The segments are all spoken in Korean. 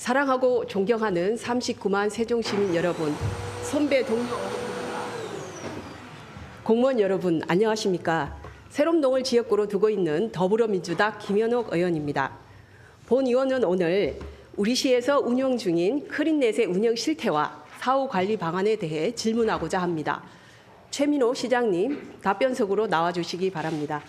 사랑하고 존경하는 39만 세종시민 여러분, 선배 동료 공무원 여러분 안녕하십니까? 새롬동을 지역구로 두고 있는 더불어민주당 김현옥 의원입니다. 본 의원은 오늘 우리 시에서 운영 중인 크린넷의 운영 실태와 사후 관리 방안에 대해 질문하고자 합니다. 최민호 시장님 답변석으로 나와주시기 바랍니다.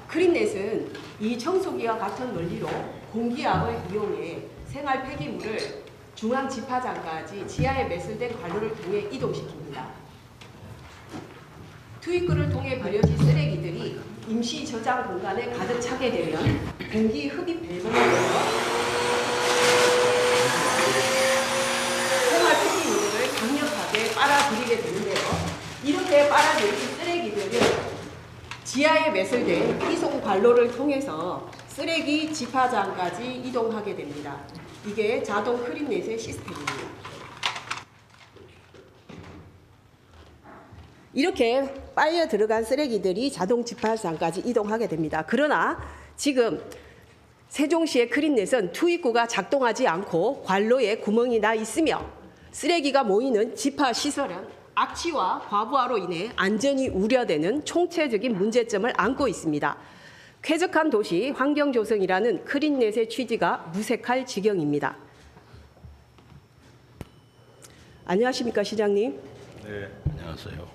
크린넷은 이 청소기와 같은 원리로 공기압을 이용해 생활 폐기물을 중앙 집화장까지 지하에 매설된 관로를 통해 이동시킵니다. 투입구를 통해 버려진 쓰레기들이 임시 저장 공간에 가득 차게 되면 공기 흡입 밸브를 열어 생활 폐기물을 강력하게 빨아들이게 되는데요. 이렇게 빨아들인 쓰레기들은 지하에 매설된 이송 관로를 통해서 쓰레기 집화장까지 이동하게 됩니다. 이게 자동 크린넷의 시스템입니다. 이렇게 빨려 들어간 쓰레기들이 자동 집화장까지 이동하게 됩니다. 그러나 지금 세종시의 크린넷은 투입구가 작동하지 않고 관로에 구멍이 나 있으며 쓰레기가 모이는 집화 시설은 악취와 과부하로 인해 안전이 우려되는 총체적인 문제점을 안고 있습니다. 쾌적한 도시 환경 조성이라는 크린넷의 취지가 무색할 지경입니다. 안녕하십니까, 시장님? 네, 안녕하세요.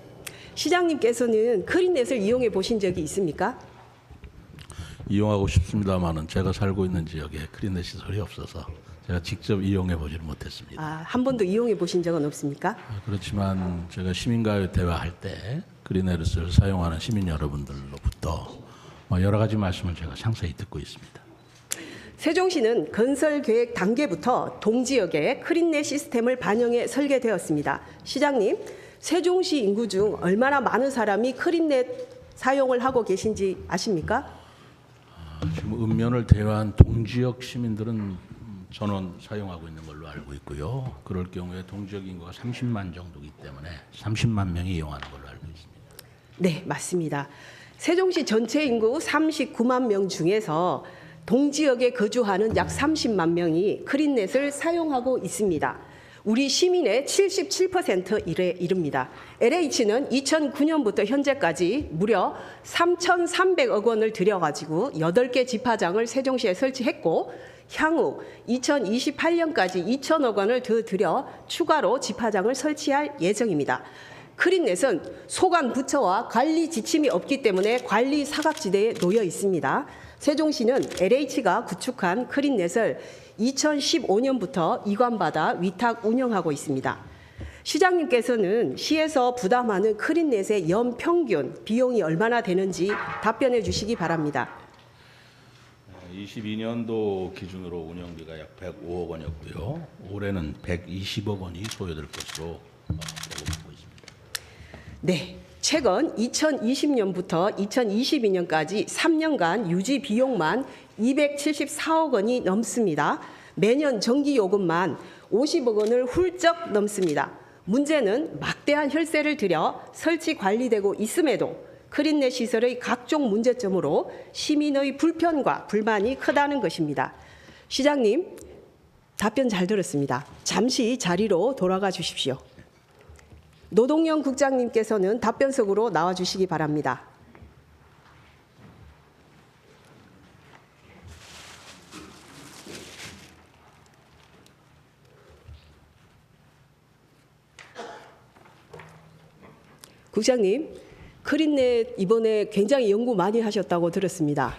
시장님께서는 크린넷을 이용해 보신 적이 있습니까? 이용하고 싶습니다만은 제가 살고 있는 지역에 크린넷 시설이 없어서 제가 직접 이용해 보지는 못했습니다. 한 번도 이용해 보신 적은 없습니까? 그렇지만 제가 시민과의 대화할 때 크린넷을 사용하는 시민 여러분들로부터 여러 가지 말씀을 제가 상세히 듣고 있습니다. 세종시는 건설 계획 단계부터 동지역에 크린넷 시스템을 반영해 설계되었습니다. 시장님, 세종시 인구 중 얼마나 많은 사람이 크린넷 사용을 하고 계신지 아십니까? 지금 읍면을 대화한 동지역 시민들은 전원 사용하고 있는 걸로 알고 있고요. 그럴 경우에 동지역 인구가 30만 정도이기 때문에 30만 명이 이용하는 걸로 알고 있습니다. 네, 맞습니다. 세종시 전체 인구 39만 명 중에서 동지역에 거주하는 약 30만 명이 크린넷을 사용하고 있습니다. 우리 시민의 77%에 이릅니다. LH는 2009년부터 현재까지 무려 3,300억 원을 들여가지고 8개 집화장을 세종시에 설치했고 향후 2028년까지 2천억 원을 더 들여 추가로 집화장을 설치할 예정입니다. 크린넷은 소관 부처와 관리 지침이 없기 때문에 관리 사각지대에 놓여 있습니다. 세종시는 LH가 구축한 크린넷을 2015년부터 이관받아 위탁 운영하고 있습니다. 시장님께서는 시에서 부담하는 크린넷의 연평균 비용이 얼마나 되는지 답변해 주시기 바랍니다. 22년도 기준으로 운영비가 약 105억 원이었고요. 올해는 120억 원이 소요될 것으로 보고 있습니다. 네, 최근 2020년부터 2022년까지 3년간 유지 비용만 274억 원이 넘습니다. 매년 전기요금만 50억 원을 훌쩍 넘습니다. 문제는 막대한 혈세를 들여 설치 관리되고 있음에도 크린넷 시설의 각종 문제점으로 시민의 불편과 불만이 크다는 것입니다. 시장님, 답변 잘 들었습니다. 잠시 자리로 돌아가 주십시오. 노동영 국장님께서는 답변석으로 나와 주시기 바랍니다. 국장님, 크린넷 이번에 굉장히 연구 많이 하셨다고 들었습니다.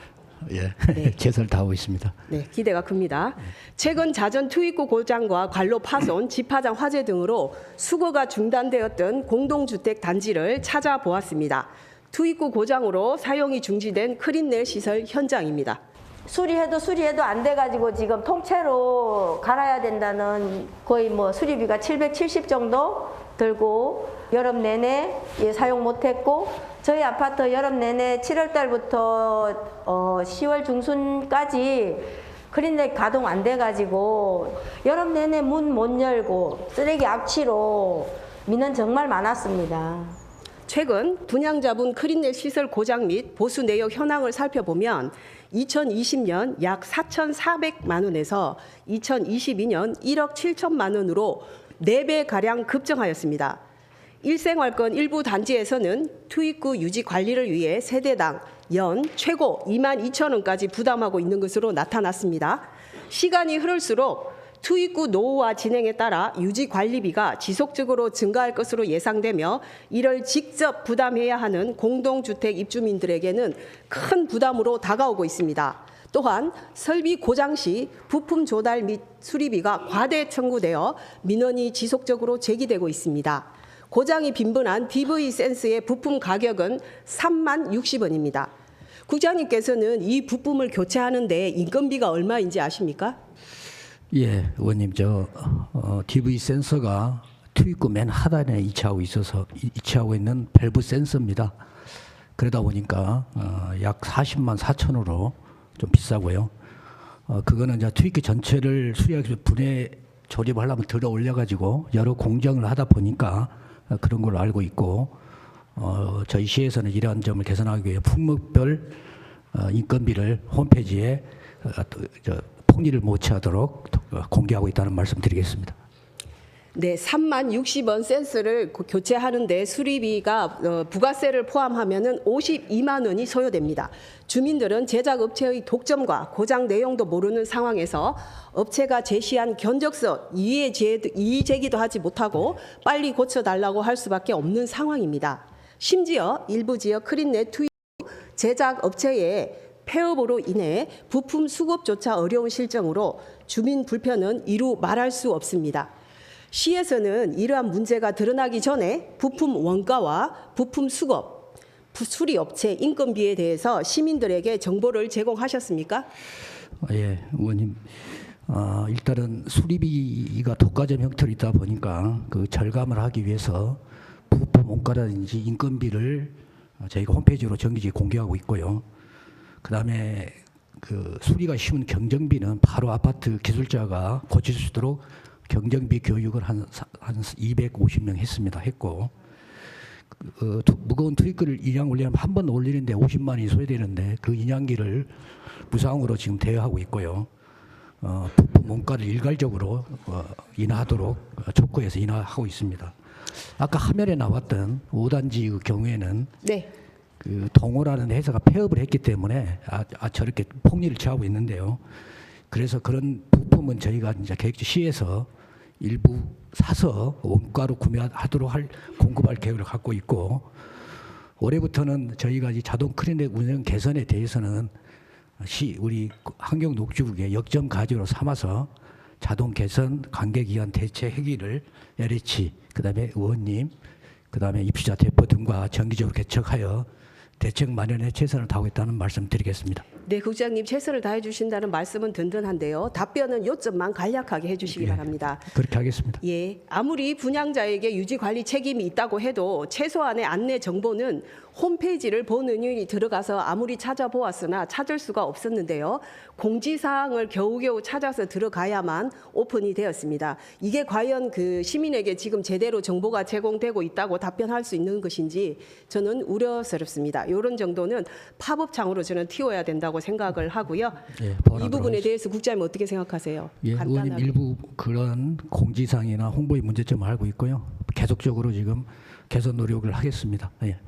예, 네. 최선을 다하고 있습니다. 네, 기대가 큽니다. 최근 자전 투입구 고장과 관로 파손, 집화장 화재 등으로 수거가 중단되었던 공동주택 단지를 찾아보았습니다. 투입구 고장으로 사용이 중지된 크린넷 시설 현장입니다. 수리해도 안 돼가지고 지금 통째로 갈아야 된다는 거의 수리비가 770 정도 들고 여름 내내 사용 못했고 저희 아파트 여름 내내 7월 달부터 10월 중순까지 크린넷 가동 안 돼가지고 여름 내내 문 못 열고 쓰레기 악취로 민원 정말 많았습니다. 최근 분양자분 크린넷 시설 고장 및 보수 내역 현황을 살펴보면 2020년 약 4,400만 원에서 2022년 1억 7천만 원으로 4배가량 급증하였습니다. 일생활권 일부 단지에서는 투입구 유지 관리를 위해 세대당 연 최고 2만 2천 원까지 부담하고 있는 것으로 나타났습니다. 시간이 흐를수록 투입구 노후화 진행에 따라 유지 관리비가 지속적으로 증가할 것으로 예상되며 이를 직접 부담해야 하는 공동주택 입주민들에게는 큰 부담으로 다가오고 있습니다. 또한 설비 고장 시 부품 조달 및 수리비가 과대 청구되어 민원이 지속적으로 제기되고 있습니다. 고장이 빈번한 DV 센스의 부품 가격은 3만 60원입니다. 국장님께서는 이 부품을 교체하는 데 인건비가 얼마인지 아십니까? 예, 의원님, DV 센서가 투입구 맨 하단에 위치하고 있는 밸브 센서입니다. 그러다 보니까 약 40만 4천으로 좀 비싸고요. 그거는 이제 투입구 전체를 수리하기 위해서 분해 조립을 하려면 들어 올려가지고 여러 공정을 하다 보니까 그런 걸로 알고 있고, 저희 시에서는 이러한 점을 개선하기 위해 품목별 인건비를 홈페이지에 폭리를 못 취하도록 공개하고 있다는 말씀 드리겠습니다. 네, 3만 60원 센스를 교체하는데 수리비가 부가세를 포함하면 52만 원이 소요됩니다. 주민들은 제작업체의 독점과 고장 내용도 모르는 상황에서 업체가 제시한 견적서 이의 제기도 하지 못하고 빨리 고쳐달라고 할 수밖에 없는 상황입니다. 심지어 일부 지역 크린넷 투입 제작업체의 폐업으로 인해 부품 수급조차 어려운 실정으로 주민 불편은 이루 말할 수 없습니다. 시에서는 이러한 문제가 드러나기 전에 부품 원가와 부품 수급, 수리업체 인건비에 대해서 시민들에게 정보를 제공하셨습니까? 예, 의원님. 일단은 수리비가 독과점 형태로 있다 보니까 그 절감을 하기 위해서 부품 원가라든지 인건비를 저희가 홈페이지로 정기적으로 공개하고 있고요. 그다음에 그 수리가 쉬운 경정비는 바로 아파트 기술자가 고칠 수 있도록 경정비 교육을 한 250명 했고, 무거운 투입구를 인양 올리려면 한 번 올리는데 50만 원이 소요되는데 그 인양기를 무상으로 지금 대여하고 있고요. 부품 원가를 일괄적으로 인하하도록 촉구해서 인하하고 있습니다. 아까 화면에 나왔던 5단지 경우에는 네. 그 동호라는 회사가 폐업을 했기 때문에 저렇게 폭리를 취하고 있는데요. 그래서 그런 부품은 저희가 이제 계획시에서 일부 사서 원가로 구매하도록 공급할 계획을 갖고 있고, 올해부터는 저희가 이 자동 크린넷 운영 개선에 대해서는 우리 환경녹지국의 역점 과제로 삼아서 자동 개선 관계기관 대체 회의를 LH, 그다음에 의원님, 그다음에 입주자 대표 등과 정기적으로 개척하여 대책 마련에 최선을 다하겠다는 말씀 드리겠습니다. 네, 국장님 최선을 다해 주신다는 말씀은 든든한데요. 답변은 요점만 간략하게 해주시기 바랍니다. 그렇게 하겠습니다. 예, 아무리 분양자에게 유지 관리 책임이 있다고 해도 최소한의 안내 정보는 홈페이지를 본 의원이 들어가서 아무리 찾아보았으나 찾을 수가 없었는데요. 공지사항을 겨우겨우 찾아서 들어가야만 오픈이 되었습니다. 이게 과연 그 시민에게 지금 제대로 정보가 제공되고 있다고 답변할 수 있는 것인지 저는 우려스럽습니다. 이런 정도는 팝업창으로 저는 틔워야 된다고 생각을 하고요. 예, 이 부분에 대해서 국장님 어떻게 생각하세요? 예, 의원님 일부 그런 공지사항이나 홍보의 문제점을 알고 있고요. 계속적으로 지금 개선 노력을 하겠습니다. 예.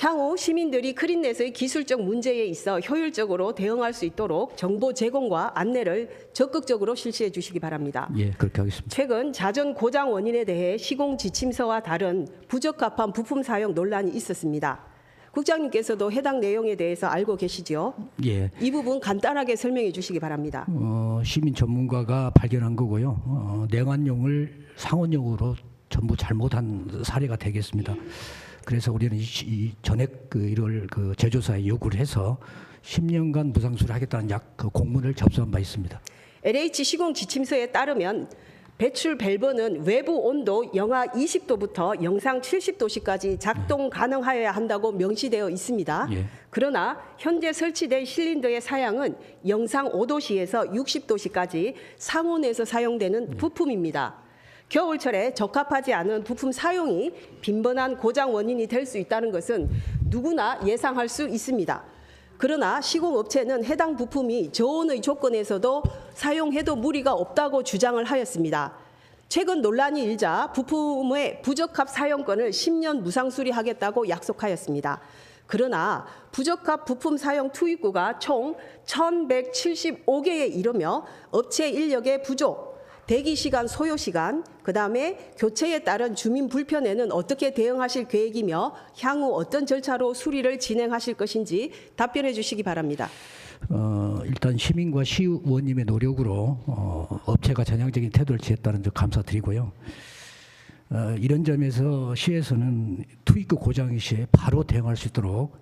향후 시민들이 크린넷의 기술적 문제에 있어 효율적으로 대응할 수 있도록 정보 제공과 안내를 적극적으로 실시해 주시기 바랍니다. 예, 그렇게 하겠습니다. 최근 자전 고장 원인에 대해 시공 지침서와 다른 부적합한 부품 사용 논란이 있었습니다. 국장님께서도 해당 내용에 대해서 알고 계시죠? 예. 이 부분 간단하게 설명해 주시기 바랍니다. 시민 전문가가 발견한 거고요. 내관용을 상온용으로 전부 잘못한 사례가 되겠습니다. 그래서 우리는 이 전액 이걸 제조사에 요구를 해서 10년간 무상수를 하겠다는 공문을 접수한 바 있습니다. LH 시공 지침서에 따르면 배출 밸브는 외부 온도 영하 20도부터 영상 70도씨까지 작동 가능하여야 한다고 명시되어 있습니다. 예. 그러나 현재 설치된 실린더의 사양은 영상 5도씨에서 60도씨까지 상온에서 사용되는 부품입니다. 겨울철에 적합하지 않은 부품 사용이 빈번한 고장 원인이 될 수 있다는 것은 누구나 예상할 수 있습니다. 그러나 시공업체는 해당 부품이 저온의 조건에서도 사용해도 무리가 없다고 주장을 하였습니다. 최근 논란이 일자 부품의 부적합 사용권을 10년 무상 수리하겠다고 약속하였습니다. 그러나 부적합 부품 사용 투입구가 총 1,175개에 이르며 업체 인력의 부족, 대기시간, 소요시간, 그다음에 교체에 따른 주민 불편에는 어떻게 대응하실 계획이며 향후 어떤 절차로 수리를 진행하실 것인지 답변해 주시기 바랍니다. 일단 시민과 시의원님의 노력으로 업체가 전향적인 태도를 취했다는 점 감사드리고요. 이런 점에서 시에서는 투입구 고장 시에 바로 대응할 수 있도록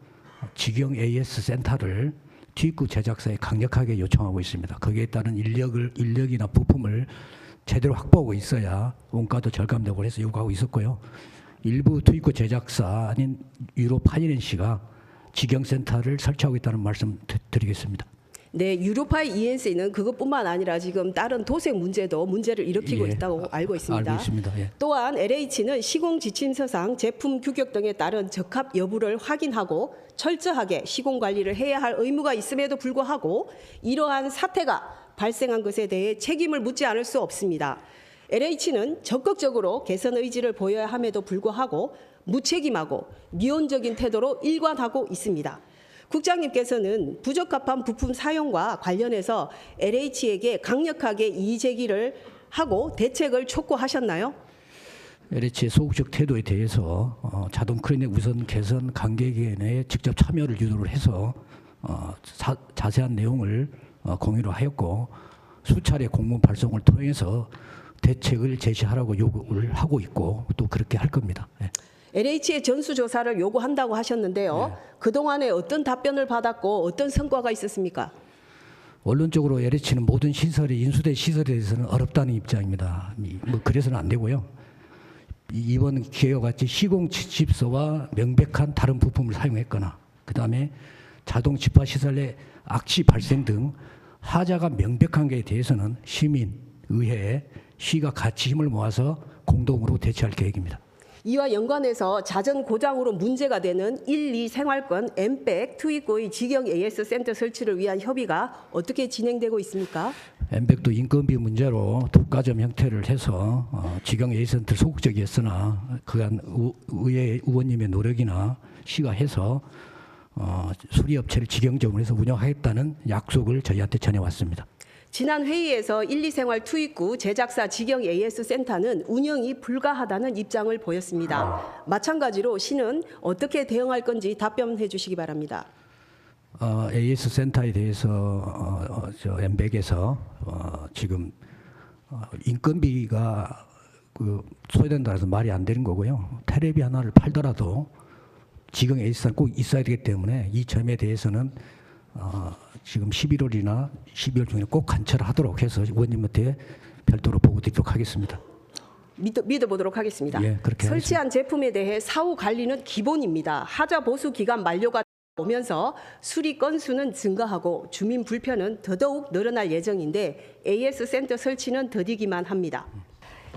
직영 AS 센터를 투입구 제작사에 강력하게 요청하고 있습니다. 거기에 따른 인력이나 부품을 제대로 확보하고 있어야 원가도 절감되고 해서 요구하고 있었고요. 일부 투입구 제작사 아닌 유로 파이낸시가 직영센터를 설치하고 있다는 말씀 드리겠습니다. 네, 유로파의 ENC는 그것뿐만 아니라 지금 다른 도색 문제를 일으키고 있다고 알고 있습니다. 알고 있습니다. 예. 또한 LH는 시공 지침서상 제품 규격 등에 따른 적합 여부를 확인하고 철저하게 시공 관리를 해야 할 의무가 있음에도 불구하고 이러한 사태가 발생한 것에 대해 책임을 묻지 않을 수 없습니다. LH는 적극적으로 개선 의지를 보여야 함에도 불구하고 무책임하고 미온적인 태도로 일관하고 있습니다. 국장님께서는 부적합한 부품 사용과 관련해서 LH에게 강력하게 이의 제기를 하고 대책을 촉구하셨나요? LH의 소극적 태도에 대해서 자동 크레인의 우선 개선 관계기관에 직접 참여를 유도를 해서 자세한 내용을 공유를 하였고 수차례 공문 발송을 통해서 대책을 제시하라고 요구를 하고 있고 또 그렇게 할 겁니다. 네. LH의 전수조사를 요구한다고 하셨는데요. 네. 그동안에 어떤 답변을 받았고 어떤 성과가 있었습니까? 원론적으로 LH는 모든 시설이 인수된 시설에 대해서는 어렵다는 입장입니다. 뭐 그래서는 안 되고요. 이번 기회와 같이 시공 지침서와 명백한 다른 부품을 사용했거나 그다음에 자동 집화 시설의 악취 발생 등 하자가 명백한 것에 대해서는 시민, 의회, 시가 같이 힘을 모아서 공동으로 대처할 계획입니다. 이와 연관해서 자전 고장으로 문제가 되는 1, 2 생활권 엠백 투입구의 직영 AS 센터 설치를 위한 협의가 어떻게 진행되고 있습니까? 엠백도 인건비 문제로 독과점 형태를 해서 직영 AS 센터 소극적이었으나 그간 의회 의원님의 노력이나 시가 해서 수리업체를 직영적으로 해서 운영하겠다는 약속을 저희한테 전해왔습니다. 지난 회의에서 1, 2 생활 투입구 제작사 직영 AS 센터는 운영이 불가하다는 입장을 보였습니다. 마찬가지로 시는 어떻게 대응할 건지 답변해 주시기 바랍니다. AS 센터에 대해서 엠백에서 지금 인건비가 소요된다 해서 말이 안 되는 거고요. 테레비 하나를 팔더라도 직영 AS 센터 꼭 있어야 되기 때문에 이 점에 대해서는 지금 11월이나 12월 중에 꼭 관철하도록 해서 의원님한테 별도로 보고 드리도록 하겠습니다. 믿어보도록 하겠습니다. 예, 그렇게 설치한 제품에 대해 사후 관리는 기본입니다. 하자 보수 기간 만료가 오면서 수리 건수는 증가하고 주민 불편은 더더욱 늘어날 예정인데 AS 센터 설치는 더디기만 합니다.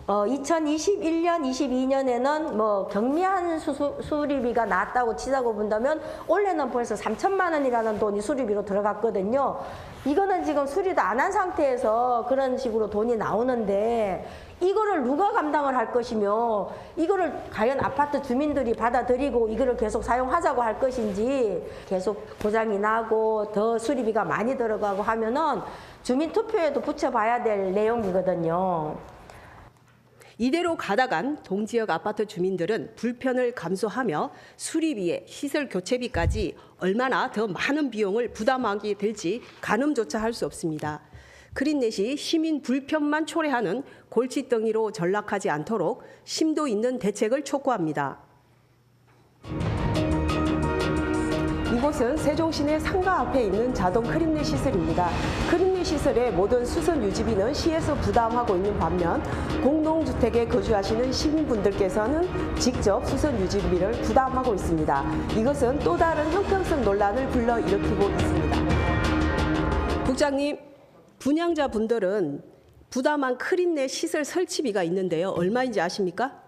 2021년, 22년에는 뭐 경미한 수리비가 나왔다고 치자고 본다면 올해는 벌써 3천만 원이라는 돈이 수리비로 들어갔거든요. 이거는 지금 수리도 안 한 상태에서 그런 식으로 돈이 나오는데 이거를 누가 감당을 할 것이며 이거를 과연 아파트 주민들이 받아들이고 이거를 계속 사용하자고 할 것인지 계속 고장이 나고 더 수리비가 많이 들어가고 하면은 주민 투표에도 붙여봐야 될 내용이거든요. 이대로 가다간 동지역 아파트 주민들은 불편을 감수하며 수리비에 시설 교체비까지 얼마나 더 많은 비용을 부담하게 될지 가늠조차 할 수 없습니다. 크린넷이 시민 불편만 초래하는 골칫덩이로 전락하지 않도록 심도 있는 대책을 촉구합니다. 이곳은 세종시내 상가 앞에 있는 자동 크린넷 시설입니다. 크린넷 시설의 모든 수선 유지비는 시에서 부담하고 있는 반면 공동주택에 거주하시는 시민분들께서는 직접 수선 유지비를 부담하고 있습니다. 이것은 또 다른 형평성 논란을 불러일으키고 있습니다. 국장님, 분양자분들은 부담한 크린내 시설 설치비가 있는데요. 얼마인지 아십니까?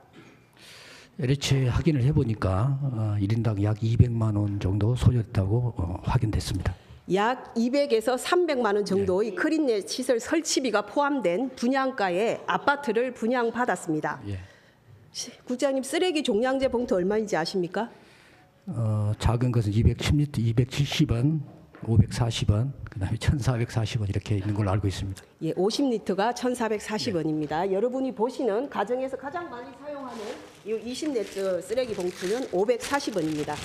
LH 확인을 해보니까 1인당 약 200만 원 정도 소요됐다고 확인됐습니다. 약 200에서 300만 원 정도의 크린내 시설 설치비가 포함된 분양가의 아파트를 분양받았습니다. 예. 국장님, 쓰레기 종량제 봉투 얼마인지 아십니까? 작은 것은 210리터 270원, 540원, 그다음에 1,440원 이렇게 있는 걸로 알고 있습니다. 예, 50리터가 1,440원입니다. 여러분이 보시는 가정에서 가장 많이 사용하는 이 20리터 쓰레기 봉투는 540원입니다.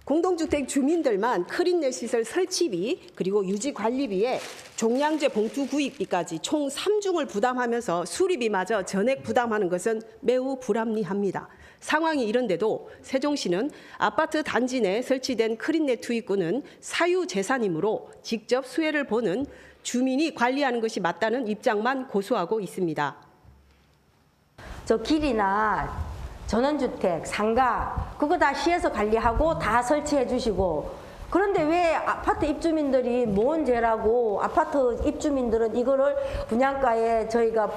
공동주택 주민들만 크린내 시설 설치비 그리고 유지 관리비에 종량제 봉투 구입비까지 총 3중을 부담하면서 수리비마저 전액 부담하는 것은 매우 불합리합니다. 상황이 이런데도 세종시는 아파트 단지 내 설치된 크린내 투입구는 사유재산이므로 직접 수혜를 보는 주민이 관리하는 것이 맞다는 입장만 고수하고 있습니다. 저 길이나 전원주택, 상가 그거 다 시에서 관리하고 다 설치해 주시고 그런데 왜 아파트 입주민들이 뭔 죄라고 아파트 입주민들은 이거를 분양가에 저희가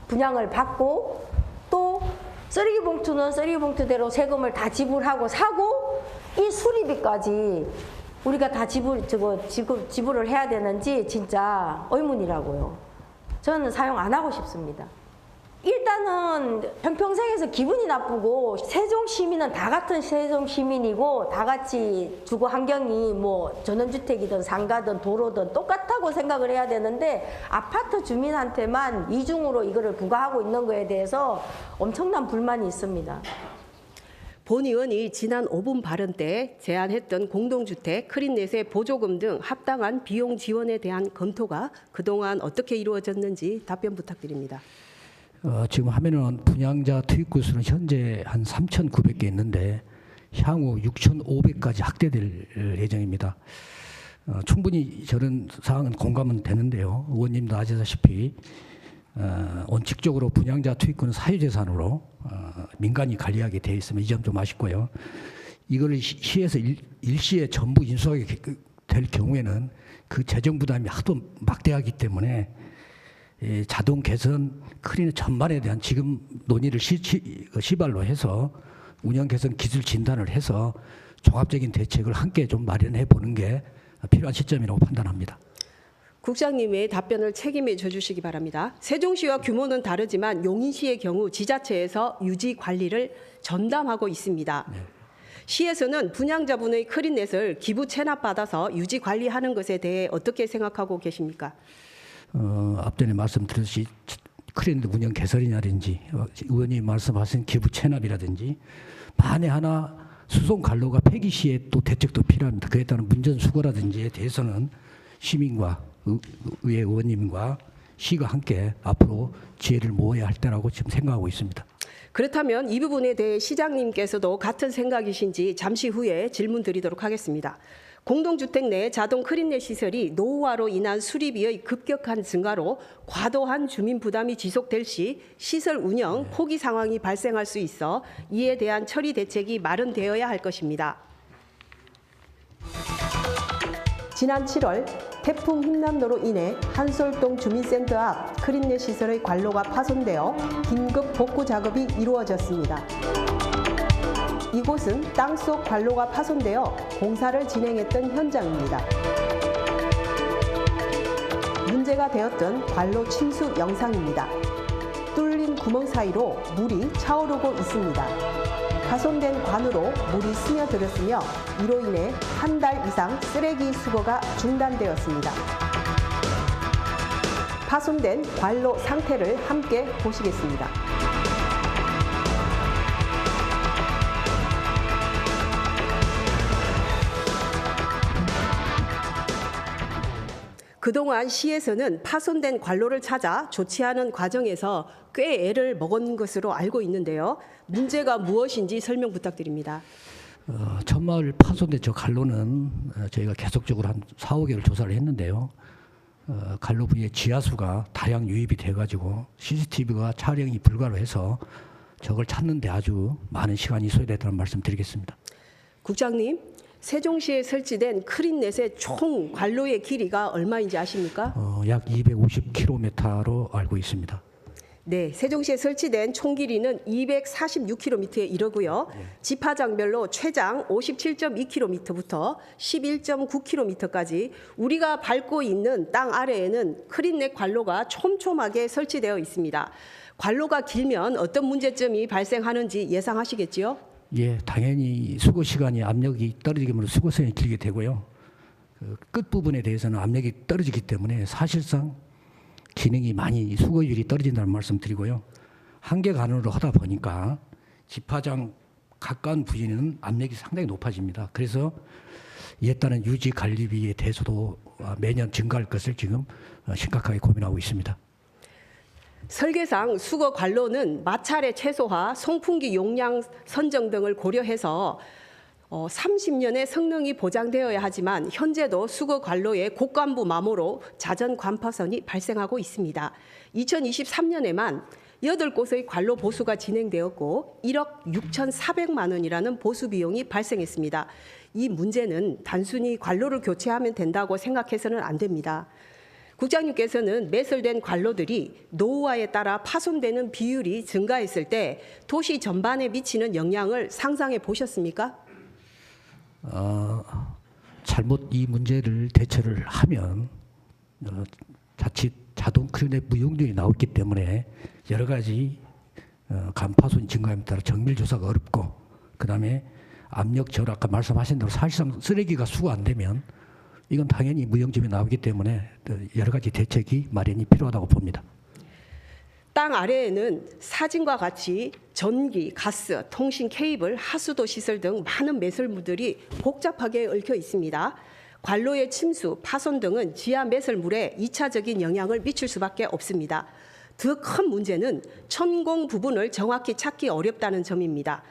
분양을 받고 또 쓰레기 봉투는 쓰레기 봉투대로 세금을 다 지불하고 사고 이 수리비까지 우리가 다 지불을 해야 되는지 진짜 의문이라고요. 저는 사용 안 하고 싶습니다. 일단은 평평생에서 기분이 나쁘고 세종 시민은 다 같은 세종 시민이고 다 같이 주거 환경이 뭐 전원주택이든 상가든 도로든 똑같다고 생각을 해야 되는데 아파트 주민한테만 이중으로 이거를 부과하고 있는 거에 대해서 엄청난 불만이 있습니다. 본 의원이 지난 5분 발언 때 제안했던 공동주택, 크린넷의 보조금 등 합당한 비용 지원에 대한 검토가 그동안 어떻게 이루어졌는지 답변 부탁드립니다. 지금 하면은 분양자 투입 구수는 현재 한 3,900개 있는데 향후 6,500까지 확대될 예정입니다. 충분히 저런 사항은 공감은 되는데요. 의원님도 아시다시피 원칙적으로 분양자 투입구는 사유재산으로 민간이 관리하게 되어 있으면 이 점 좀 아쉽고요. 이거를 시에서 일시에 전부 인수하게 될 경우에는 그 재정 부담이 하도 막대하기 때문에 자동 개선 크린의 전반에 대한 지금 논의를 시발로 해서 운영 개선 기술 진단을 해서 종합적인 대책을 함께 좀 마련해 보는 게 필요한 시점이라고 판단합니다. 국장님의 답변을 책임져 주시기 바랍니다. 세종시와 규모는 다르지만 용인시의 경우 지자체에서 유지 관리를 전담하고 있습니다. 네. 시에서는 분양자분의 크린넷을 기부 체납받아서 유지 관리하는 것에 대해 어떻게 생각하고 계십니까? 앞전에 말씀드렸듯이 크린넷 운영 개설이라든지 의원님 말씀하신 기부 체납이라든지 만에 하나 수송 관로가 폐기 시에 또 대책도 필요합니다. 그에 따른 문전 수거라든지에 대해서는 시민과 의회 의원님과 시가 함께 앞으로 지혜를 모아야 할 때라고 지금 생각하고 있습니다. 그렇다면 이 부분에 대해 시장님께서도 같은 생각이신지 잠시 후에 질문 드리도록 하겠습니다. 공동주택 내 자동 크린넷 시설이 노후화로 인한 수리비의 급격한 증가로 과도한 주민 부담이 지속될 시 시설 운영 포기 상황이 발생할 수 있어 이에 대한 처리 대책이 마련되어야 할 것입니다. 지난 7월 태풍 흰남노로 인해 한솔동 주민센터 앞 크린넷 시설의 관로가 파손되어 긴급 복구 작업이 이루어졌습니다. 이곳은 땅속 관로가 파손되어 공사를 진행했던 현장입니다. 문제가 되었던 관로 침수 영상입니다. 뚫린 구멍 사이로 물이 차오르고 있습니다. 파손된 관으로 물이 스며들었으며 이로 인해 한 달 이상 쓰레기 수거가 중단되었습니다. 파손된 관로 상태를 함께 보시겠습니다. 그동안 시에서는 파손된 관로를 찾아 조치하는 과정에서 꽤 애를 먹은 것으로 알고 있는데요. 문제가 무엇인지 설명 부탁드립니다. 천마을 파손된 저 관로는 저희가 계속적으로 한 4, 5개월 조사를 했는데요. 관로 부위에 지하수가 다량 유입이 돼가지고 CCTV가 촬영이 불가로 해서 저걸 찾는 데 아주 많은 시간이 소요됐다는 말씀 드리겠습니다. 국장님, 세종시에 설치된 크린넷의 총 관로의 길이가 얼마인지 아십니까? 약 250km로 알고 있습니다. 네, 세종시에 설치된 총 길이는 246km에 이르고요. 지파장별로 최장 57.2km부터 11.9km까지 우리가 밟고 있는 땅 아래에는 크린넷 관로가 촘촘하게 설치되어 있습니다. 관로가 길면 어떤 문제점이 발생하는지 예상하시겠지요? 예, 당연히 수거 시간이 압력이 떨어지게 되면 수거성이 길게 되고요. 그 끝부분에 대해서는 압력이 떨어지기 때문에 사실상 기능이 많이 수거율이 떨어진다는 말씀드리고요. 한계관으로 하다 보니까 지파장 가까운 부지는 압력이 상당히 높아집니다. 그래서 이에 따른 유지 관리비에 대해서도 매년 증가할 것을 지금 심각하게 고민하고 있습니다. 설계상 수거 관로는 마찰의 최소화, 송풍기 용량 선정 등을 고려해서 30년의 성능이 보장되어야 하지만 현재도 수거 관로의 곡간부 마모로 자전 관파선이 발생하고 있습니다. 2023년에만 8곳의 관로 보수가 진행되었고 1억 6,400만 원이라는 보수 비용이 발생했습니다. 이 문제는 단순히 관로를 교체하면 된다고 생각해서는 안 됩니다. 국장님께서는 매설된 관로들이 노후화에 따라 파손되는 비율이 증가했을 때 도시 전반에 미치는 영향을 상상해 보셨습니까? 잘못 이 문제를 대처를 하면 자칫 자동 크린넷 무용률이 나왔기 때문에 여러 가지 간파손 증가에 따라 정밀 조사가 어렵고 그다음에 압력 저울 아까 말씀하신 대로 사실상 쓰레기가 수거 안 되면 이건 당연히 무용점이 나오기 때문에 여러 가지 대책이 마련이 필요하다고 봅니다. 땅 아래에는 사진과 같이 전기, 가스, 통신 케이블, 하수도 시설 등 많은 매설물들이 복잡하게 얽혀 있습니다. 관로의 침수, 파손 등은 지하 매설물에 2차적인 영향을 미칠 수밖에 없습니다. 더 큰 문제는 천공 부분을 정확히 찾기 어렵다는 점입니다.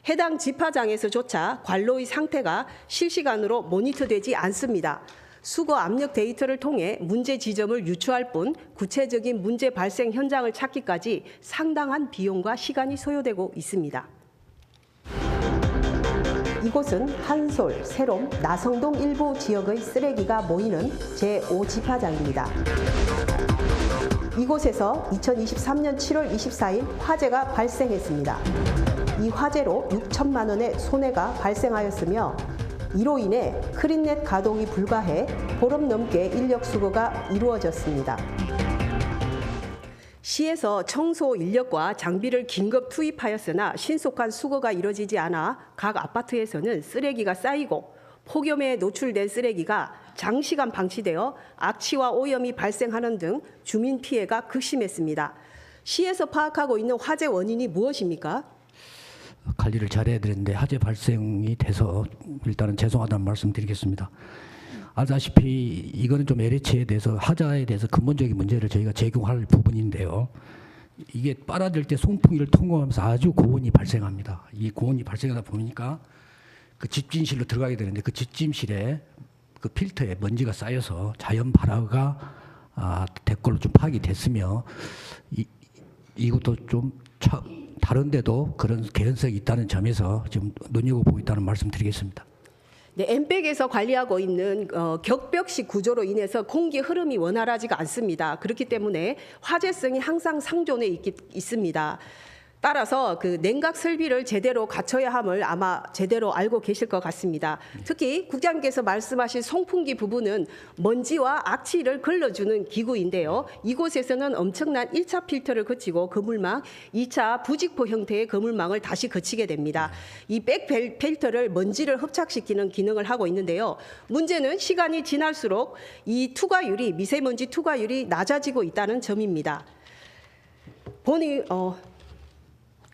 해당 지파장에서조차 관로의 상태가 실시간으로 모니터되지 않습니다. 수거 압력 데이터를 통해 문제 지점을 유추할 뿐 구체적인 문제 발생 현장을 찾기까지 상당한 비용과 시간이 소요되고 있습니다. 이곳은 한솔, 세롬, 나성동 일부 지역의 쓰레기가 모이는 제5지파장입니다. 이곳에서 2023년 7월 24일 화재가 발생했습니다. 이 화재로 6천만 원의 손해가 발생하였으며 이로 인해 크린넷 가동이 불가해 보름 넘게 인력 수거가 이루어졌습니다. 시에서 청소 인력과 장비를 긴급 투입하였으나 신속한 수거가 이뤄지지 않아 각 아파트에서는 쓰레기가 쌓이고 폭염에 노출된 쓰레기가 장시간 방치되어 악취와 오염이 발생하는 등 주민 피해가 극심했습니다. 시에서 파악하고 있는 화재 원인이 무엇입니까? 관리를 잘해야 되는데 화재 발생이 돼서 일단은 죄송하다는 말씀드리겠습니다. 알다시피 이거는 좀 LH에 대해서 하자에 대해서 근본적인 문제를 저희가 제공할 부분인데요. 이게 빨아들 때 송풍기를 통과하면서 아주 고온이 발생합니다. 이 고온이 발생하다 보니까 그 집진실로 들어가게 되는데 그 집진실에 그 필터에 먼지가 쌓여서 자연 발화가 대꼴로 좀 파악이 됐으며 이것도 좀 다른 데도 그런 개연성이 있다는 점에서 지금 눈여겨보고 있다는 말씀드리겠습니다. 네, 엠백에서 관리하고 있는 격벽식 구조로 인해서 공기 흐름이 원활하지가 않습니다. 그렇기 때문에 화재성이 항상 상존해 있습니다. 따라서 그 냉각 설비를 제대로 갖춰야 함을 아마 제대로 알고 계실 것 같습니다. 특히 국장님께서 말씀하신 송풍기 부분은 먼지와 악취를 걸러주는 기구인데요. 이곳에서는 엄청난 1차 필터를 거치고 그물망, 2차 부직포 형태의 그물망을 다시 거치게 됩니다. 이 백 필터를 먼지를 흡착시키는 기능을 하고 있는데요. 문제는 시간이 지날수록 이 투과율이 미세먼지 투과율이 낮아지고 있다는 점입니다.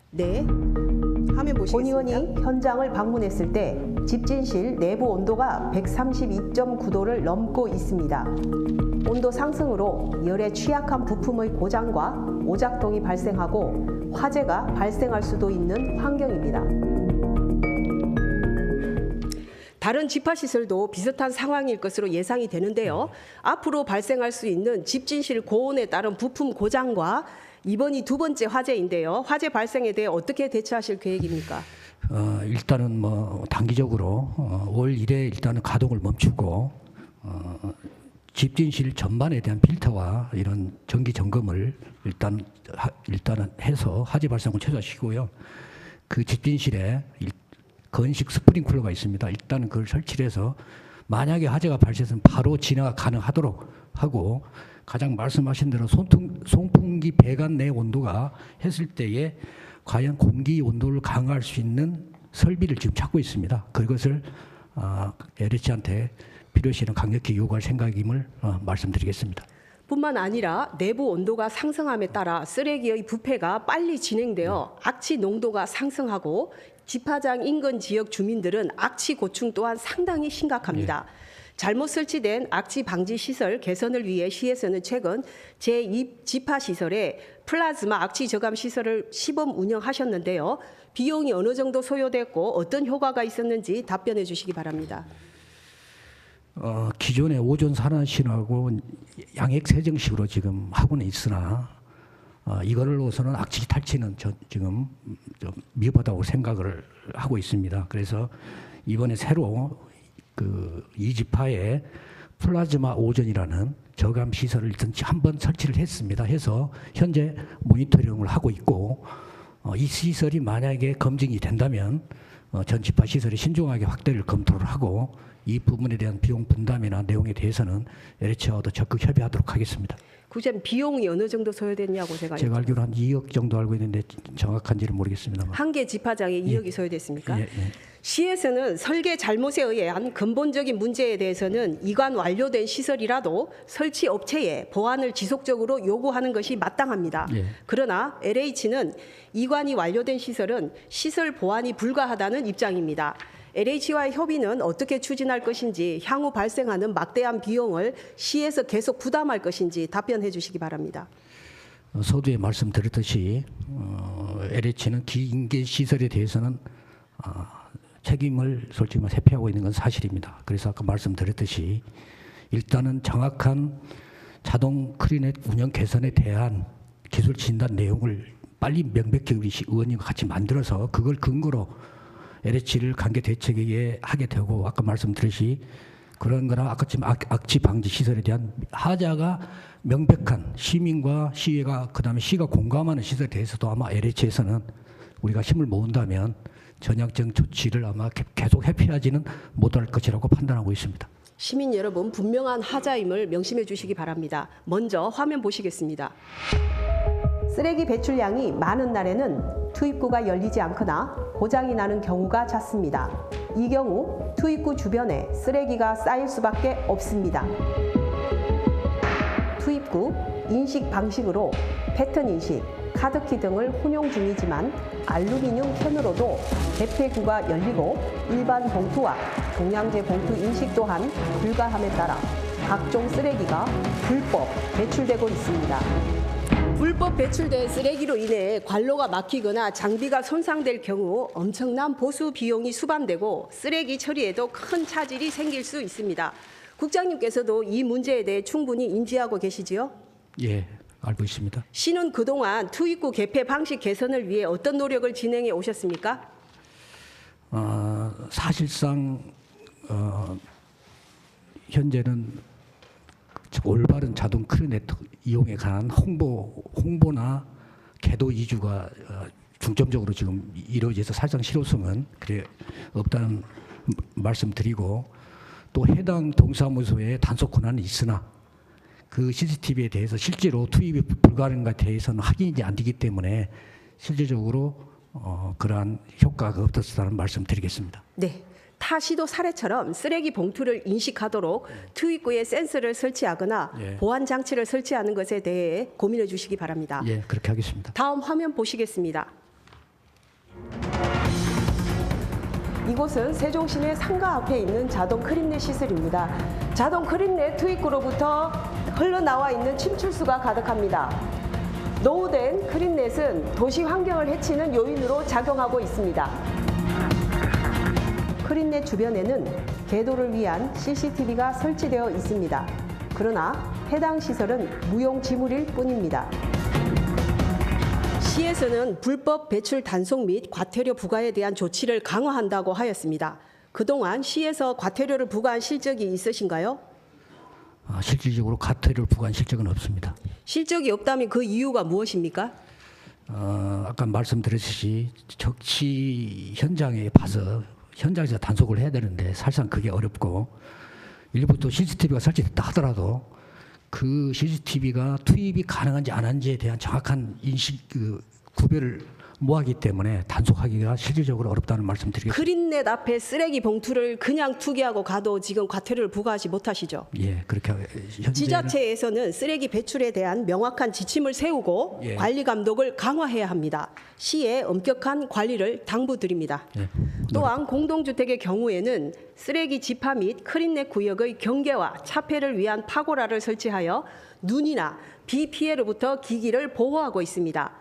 네, 화면 보시겠습니다. 본 의원이 현장을 방문했을 때 집진실 내부 온도가 132.9도를 넘고 있습니다. 온도 상승으로 열에 취약한 부품의 고장과 오작동이 발생하고 화재가 발생할 수도 있는 환경입니다. 다른 지파시설도 비슷한 상황일 것으로 예상이 되는데요. 앞으로 발생할 수 있는 집진실 고온에 따른 부품 고장과 이번이 두 번째 화재인데요. 화재 발생에 대해 어떻게 대처하실 계획입니까? 일단은 뭐 단기적으로 올 1회 일단은 가동을 멈추고 집진실 전반에 대한 필터와 이런 정기 점검을 일단은 해서 화재 발생을 최소화시키고요. 그 집진실에 건식 스프링클러가 있습니다. 일단은 그걸 설치를 해서 만약에 화재가 발생해서 바로 진화가 가능하도록 하고 가장 말씀하신 대로 송풍기 배관 내 온도가 했을 때에 과연 공기 온도를 강화할 수 있는 설비를 지금 찾고 있습니다. 그것을 LH한테 필요시에는 강력히 요구할 생각임을 말씀드리겠습니다. 뿐만 아니라 내부 온도가 상승함에 따라 쓰레기의 부패가 빨리 진행되어 악취 농도가 상승하고 집화장 인근 지역 주민들은 악취 고충 또한 상당히 심각합니다. 잘못 설치된 악취 방지 시설 개선을 위해 시에서는 최근 제2 집화 시설에 플라즈마 악취 저감 시설을 시범 운영하셨는데요. 비용이 어느 정도 소요됐고 어떤 효과가 있었는지 답변해 주시기 바랍니다. 기존의 오존 산화실하고 양액 세정식으로 지금 하고는 있으나 이걸로서는 악취 탈취는 지금 좀 미흡하다고 생각을 하고 있습니다. 그래서 이번에 새로 그 이지파에 플라즈마 오존이라는 저감 시설을 일단 한번 설치를 했습니다. 해서 현재 모니터링을 하고 있고 이 시설이 만약에 검증이 된다면 전 지파 시설이 신중하게 확대를 검토를 하고 이 부분에 대한 비용 분담이나 내용에 대해서는 LH와도 적극 협의하도록 하겠습니다. 구체적인 비용이 어느 정도 소요됐냐고 제가 알기로 한 2억 정도 알고 있는데 정확한지는 모르겠습니다만. 한 개 집화장에 2억이 소요됐습니까? 예. 시에서는 설계 잘못에 의한 근본적인 문제에 대해서는 이관 완료된 시설이라도 설치 업체에 보완을 지속적으로 요구하는 것이 마땅합니다. 예. 그러나 LH는 이관이 완료된 시설은 시설 보완이 불가하다는 입장입니다. LH와의 협의는 어떻게 추진할 것인지 향후 발생하는 막대한 비용을 시에서 계속 부담할 것인지 답변해 주시기 바랍니다. 서두에 말씀드렸듯이 LH는 기인계 시설에 대해서는 책임을 솔직히 말해 회피하고 있는 건 사실입니다. 그래서 아까 말씀드렸듯이 일단은 정확한 자동 크리넷 운영 개선에 대한 기술 진단 내용을 빨리 명백히 우리 의원님과 같이 만들어서 그걸 근거로 LH를 관계 대책에 하게 되고 아까 말씀드렸듯이 그런 거나 아까 지금 악취 방지 시설에 대한 하자가 명백한 시민과 시의가 그다음에 시가 공감하는 시설에 대해서도 아마 LH에서는 우리가 힘을 모은다면 전향적 조치를 아마 계속 회피하지는 못할 것이라고 판단하고 있습니다. 시민 여러분, 분명한 하자임을 명심해 주시기 바랍니다. 먼저 화면 보시겠습니다. 쓰레기 배출량이 많은 날에는 투입구가 열리지 않거나 고장이 나는 경우가 잦습니다. 이 경우 투입구 주변에 쓰레기가 쌓일 수밖에 없습니다. 투입구 인식 방식으로 패턴 인식, 카드키 등을 혼용 중이지만 알루미늄 캔으로도 개폐구가 열리고 일반 봉투와 종량제 봉투 인식 또한 불가함에 따라 각종 쓰레기가 불법 배출되고 있습니다. 불법 배출된 쓰레기로 인해 관로가 막히거나 장비가 손상될 경우 엄청난 보수 비용이 수반되고 쓰레기 처리에도 큰 차질이 생길 수 있습니다. 국장님께서도 이 문제에 대해 충분히 인지하고 계시지요? 예, 알고 있습니다. 시는 그동안 투입구 개폐 방식 개선을 위해 어떤 노력을 진행해 오셨습니까? 사실상 현재는 올바른 자동 크리넷 이용에 관한 홍보나 궤도 이주가 중점적으로 지금 이루어져서 사실상 실효성은 그래 없다는 말씀드리고 또 해당 동사무소에 단속 권한이 있으나 그 CCTV에 대해서 실제로 투입이 불가능한 것에 대해서는 확인이 안 되기 때문에 실질적으로 그러한 효과가 없었다는 말씀드리겠습니다. 네. 타 시도 사례처럼 쓰레기 봉투를 인식하도록 투입구에 센서를 설치하거나 보안 장치를 설치하는 것에 대해 고민해 주시기 바랍니다. 예, 그렇게 하겠습니다. 다음 화면 보시겠습니다. 이곳은 세종시내 상가 앞에 있는 자동 크린넷 시설입니다. 자동 크린넷 투입구로부터 흘러나와 있는 침출수가 가득합니다. 노후된 크린넷은 도시 환경을 해치는 요인으로 작용하고 있습니다. 크린넷 주변에는 계도를 위한 CCTV가 설치되어 있습니다. 그러나 해당 시설은 무용지물일 뿐입니다. 시에서는 불법 배출 단속 및 과태료 부과에 대한 조치를 강화한다고 하였습니다. 그동안 시에서 과태료를 부과한 실적이 있으신가요? 실질적으로 과태료를 부과한 실적은 없습니다. 실적이 없다면 그 이유가 무엇입니까? 아까 말씀드렸듯이 적시 현장에 봐서 현장에서 단속을 해야 되는데 사실상 그게 어렵고 일부 또 CCTV가 설치됐다 하더라도 그 CCTV가 투입이 가능한지 안 한지에 대한 정확한 인식 구별을 못하기 때문에 단속하기가 실질적으로 어렵다는 말씀드리겠습니다. 크린넷 앞에 쓰레기 봉투를 그냥 투기하고 가도 지금 과태료를 부과하지 못하시죠? 예, 그렇게 현재는 지자체에서는 쓰레기 배출에 대한 명확한 지침을 세우고 예. 관리 감독을 강화해야 합니다. 시의 엄격한 관리를 당부드립니다. 예, 또한 공동주택의 경우에는 쓰레기 집화 및 크린넷 구역의 경계와 차폐를 위한 파고라를 설치하여 눈이나 비 피해로부터 기기를 보호하고 있습니다.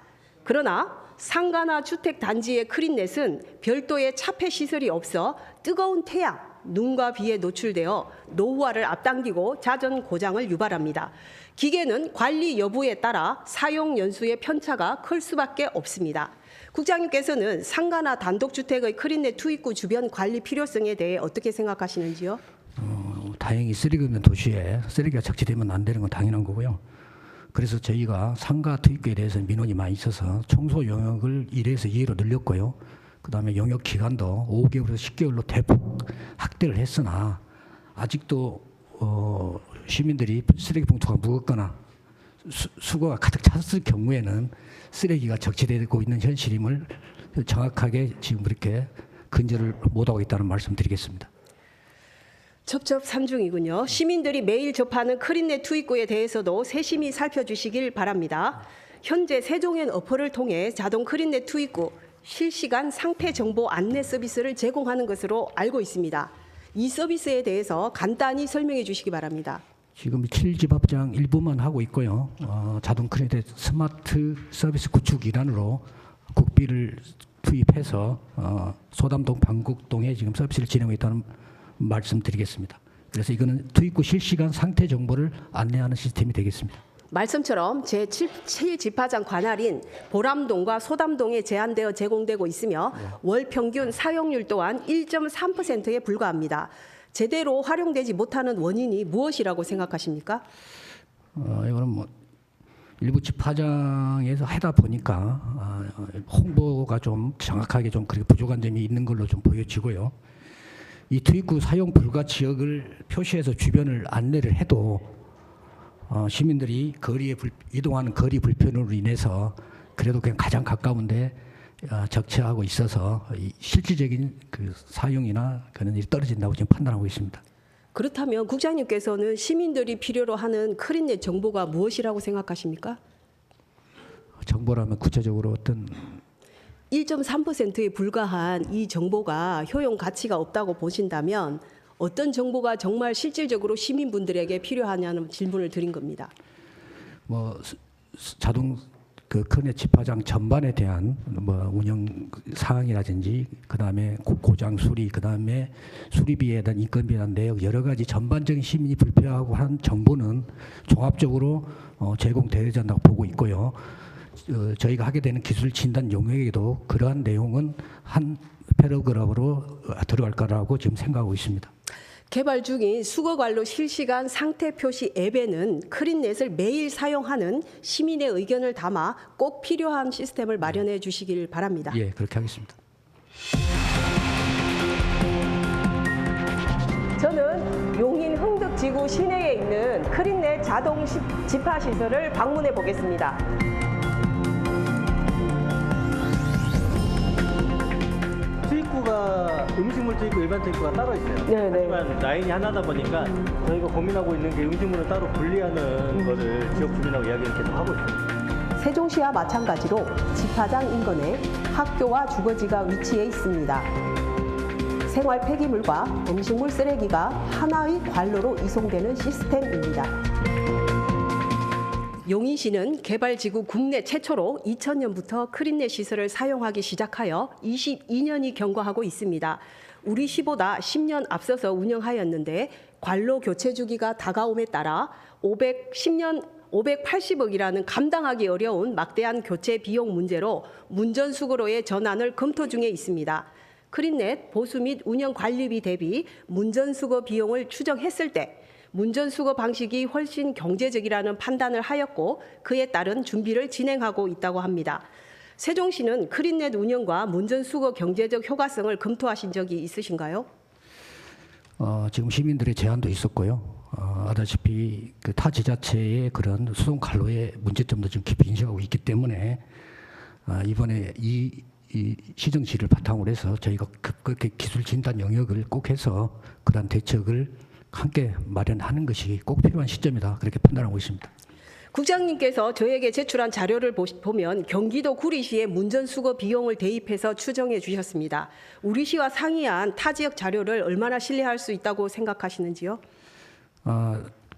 그러나 상가나 주택 단지의 크린넷은 별도의 차폐 시설이 없어 뜨거운 태양, 눈과 비에 노출되어 노후화를 앞당기고 자전 고장을 유발합니다. 기계는 관리 여부에 따라 사용 연수의 편차가 클 수밖에 없습니다. 국장님께서는 상가나 단독주택의 크린넷 투입구 주변 관리 필요성에 대해 어떻게 생각하시는지요? 다행히 쓰레기 없는 도시에 쓰레기가 적재되면 안 되는 건 당연한 거고요. 그래서 저희가 상가 투입구에 대해서 민원이 많이 있어서 청소 영역을 1에서 2로 늘렸고요. 그다음에 영역 기간도 5개월에서 10개월로 대폭 확대를 했으나 아직도 시민들이 쓰레기 봉투가 무겁거나 수거가 가득 찼을 경우에는 쓰레기가 적재되고 있는 현실임을 정확하게 지금 그렇게 근절을 못하고 있다는 말씀드리겠습니다. 첩첩산중이군요. 시민들이 매일 접하는 크린넷 투입구에 대해서도 세심히 살펴주시길 바랍니다. 현재 세종엔 어플을 통해 자동 크린넷 투입구 실시간 상태 정보 안내 서비스를 제공하는 것으로 알고 있습니다. 이 서비스에 대해서 간단히 설명해 주시기 바랍니다. 지금 7집합장 일부만 하고 있고요. 자동 크린넷 스마트 서비스 구축 일환으로 국비를 투입해서 소담동, 방곡동에 지금 서비스를 진행하고 있다는 말씀드리겠습니다. 그래서 이거는 투입구 실시간 상태 정보를 안내하는 시스템이 되겠습니다. 말씀처럼 제7집화장 관할인 보람동과 소담동에 제한되어 제공되고 있으며 월 평균 사용률 또한 1.3%에 불과합니다. 제대로 활용되지 못하는 원인이 무엇이라고 생각하십니까? 이거는 뭐 일부 집화장에서 하다 보니까 홍보가 좀 정확하게 좀 그렇게 부족한 점이 있는 걸로 좀 보여지고요. 이 투입구 사용 불가 지역을 표시해서 주변을 안내를 해도 시민들이 거리에 이동하는 거리 불편으로 인해서 그래도 그냥 가장 가까운데 적체하고 있어서 이 실질적인 그 사용이나 그런 일이 떨어진다고 지금 판단하고 있습니다. 그렇다면 국장님께서는 시민들이 필요로 하는 크린넷 정보가 무엇이라고 생각하십니까? 정보라면 구체적으로 어떤 1.3%에 불과한 이 정보가 효용 가치가 없다고 보신다면 어떤 정보가 정말 실질적으로 시민분들에게 필요하냐는 질문을 드린 겁니다. 뭐 자동 그 크린넷 집화장 전반에 대한 뭐 운영 사항이라든지 그다음에 고장 수리 그다음에 수리비에 대한 인건비에 대한 내역 여러 가지 전반적인 시민이 불필요하고 한 정보는 종합적으로 제공되어야 한다고 보고 있고요. 저희가 하게 되는 기술 진단 용역에도 그러한 내용은 한 패러그래프로 들어갈 거라고 지금 생각하고 있습니다. 개발 중인 수거관로 실시간 상태 표시 앱에는 크린넷을 매일 사용하는 시민의 의견을 담아 꼭 필요한 시스템을 마련해 주시길 바랍니다. 예, 그렇게 하겠습니다. 저는 용인 흥덕지구 시내에 있는 크린넷 자동 집화 시설을 방문해 보겠습니다. 투입구가 음식물 투입구, 일반 투입구가 따로 있어요. 네네. 하지만 라인이 하나다 보니까 저희가 고민하고 있는 게 음식물을 따로 분리하는 거를 지역 주민하고 이야기를 계속 하고 있어요. 세종시와 마찬가지로 집화장 인근에 학교와 주거지가 위치해 있습니다. 생활 폐기물과 음식물 쓰레기가 하나의 관로로 이송되는 시스템입니다. 용인시는 개발지구 국내 최초로 2000년부터 크린넷 시설을 사용하기 시작하여 22년이 경과하고 있습니다. 우리 시보다 10년 앞서서 운영하였는데 관로 교체 주기가 다가옴에 따라 510년 580억이라는 감당하기 어려운 막대한 교체 비용 문제로 문전수거로의 전환을 검토 중에 있습니다. 크린넷 보수 및 운영 관리비 대비 문전수거 비용을 추정했을 때 문전수거 방식이 훨씬 경제적이라는 판단을 하였고 그에 따른 준비를 진행하고 있다고 합니다. 세종시는 크린넷 운영과 문전수거 경제적 효과성을 검토하신 적이 있으신가요? 지금 시민들의 제안도 있었고요. 아다시피 그 타 지자체의 그런 수송 관로의 문제점도 지금 깊이 인식하고 있기 때문에 이번에 이 시정시를 바탕으로 해서 저희가 급격히 기술 진단 영역을 꼭 해서 그러한 대책을 함께 마련하는 것이 꼭 필요한 시점이다. 그렇게 판단하고 있습니다. 국장님께서 저에게 제출한 자료를 보면 경기도 구리시의 문전수거 비용을 대입해서 추정해 주셨습니다. 우리시와 상이한 타 지역 자료를 얼마나 신뢰할 수 있다고 생각하시는지요?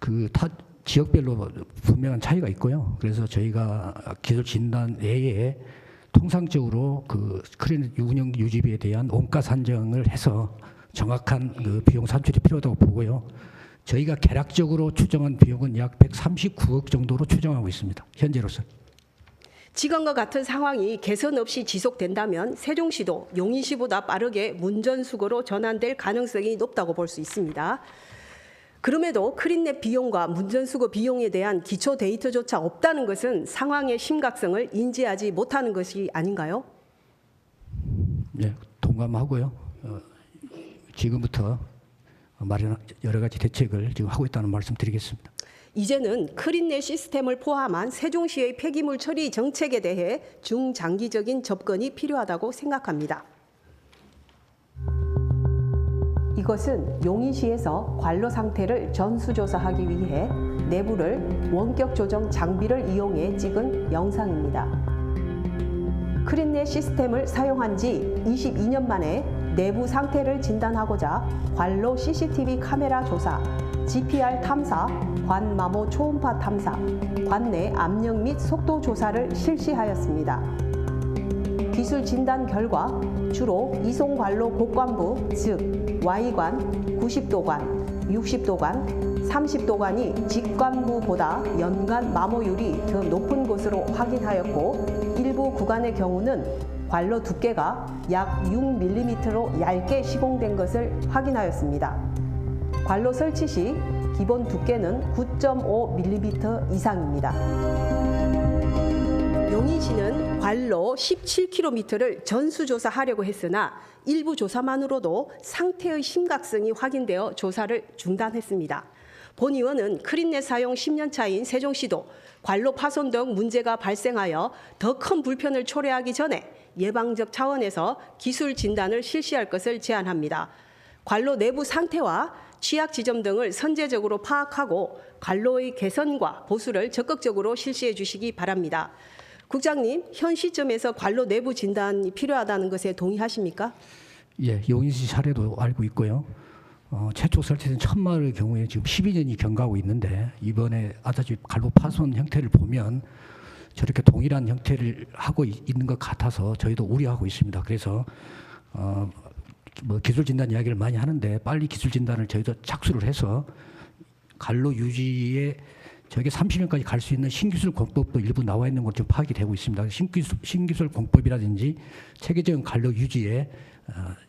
그 타 지역별로 분명한 차이가 있고요. 그래서 저희가 기술 진단 외에 통상적으로 그 크린넷 운영 유지비에 대한 원가 산정을 해서 정확한 그 비용 산출이 필요하다고 보고요. 저희가 개략적으로 추정한 비용은 약 139억 정도로 추정하고 있습니다. 현재로서. 지금과 같은 상황이 개선 없이 지속된다면 세종시도 용인시보다 빠르게 문전수거로 전환될 가능성이 높다고 볼 수 있습니다. 그럼에도 크린넷 비용과 문전수거 비용에 대한 기초 데이터조차 없다는 것은 상황의 심각성을 인지하지 못하는 것이 아닌가요? 네, 동감하고요. 지금부터 여러 가지 대책을 지금 하고 있다는 말씀 드리겠습니다. 이제는 크린넷 시스템을 포함한 세종시의 폐기물 처리 정책에 대해 중장기적인 접근이 필요하다고 생각합니다. 이것은 용인시에서 관로 상태를 전수조사하기 위해 내부를 원격 조정 장비를 이용해 찍은 영상입니다. 크린넷 시스템을 사용한 지 22년 만에 내부 상태를 진단하고자 관로 CCTV 카메라 조사, GPR 탐사, 관마모 초음파 탐사, 관내 압력 및 속도 조사를 실시하였습니다. 기술 진단 결과 주로 이송관로 곡관부, 즉 Y관, 90도관, 60도관, 30도관이 직관부보다 연간 마모율이 더 높은 것으로 확인하였고 일부 구간의 경우는 관로 두께가 약 6mm로 얇게 시공된 것을 확인하였습니다. 관로 설치 시 기본 두께는 9.5mm 이상입니다. 용인시는 관로 17km를 전수조사하려고 했으나 일부 조사만으로도 상태의 심각성이 확인되어 조사를 중단했습니다. 본 의원은 크린넷 사용 10년 차인 세종시도 관로 파손 등 문제가 발생하여 더 큰 불편을 초래하기 전에 예방적 차원에서 기술 진단을 실시할 것을 제안합니다. 관로 내부 상태와 취약 지점 등을 선제적으로 파악하고 관로의 개선과 보수를 적극적으로 실시해 주시기 바랍니다. 국장님, 현 시점에서 관로 내부 진단이 필요하다는 것에 동의하십니까? 예, 용인시 사례도 알고 있고요. 최초 설치된 천마을의 경우에 지금 12년이 경과하고 있는데 이번에 아다시피 관로 파손 형태를 보면 저렇게 동일한 형태를 하고 있는 것 같아서 저희도 우려하고 있습니다. 그래서 기술 진단 이야기를 많이 하는데 빨리 기술 진단을 저희도 착수를 해서 관로 유지에 저게 30년까지 갈 수 있는 신기술 공법도 일부 나와 있는 것으로 파악이 되고 있습니다. 신기술 공법이라든지 체계적인 관로 유지에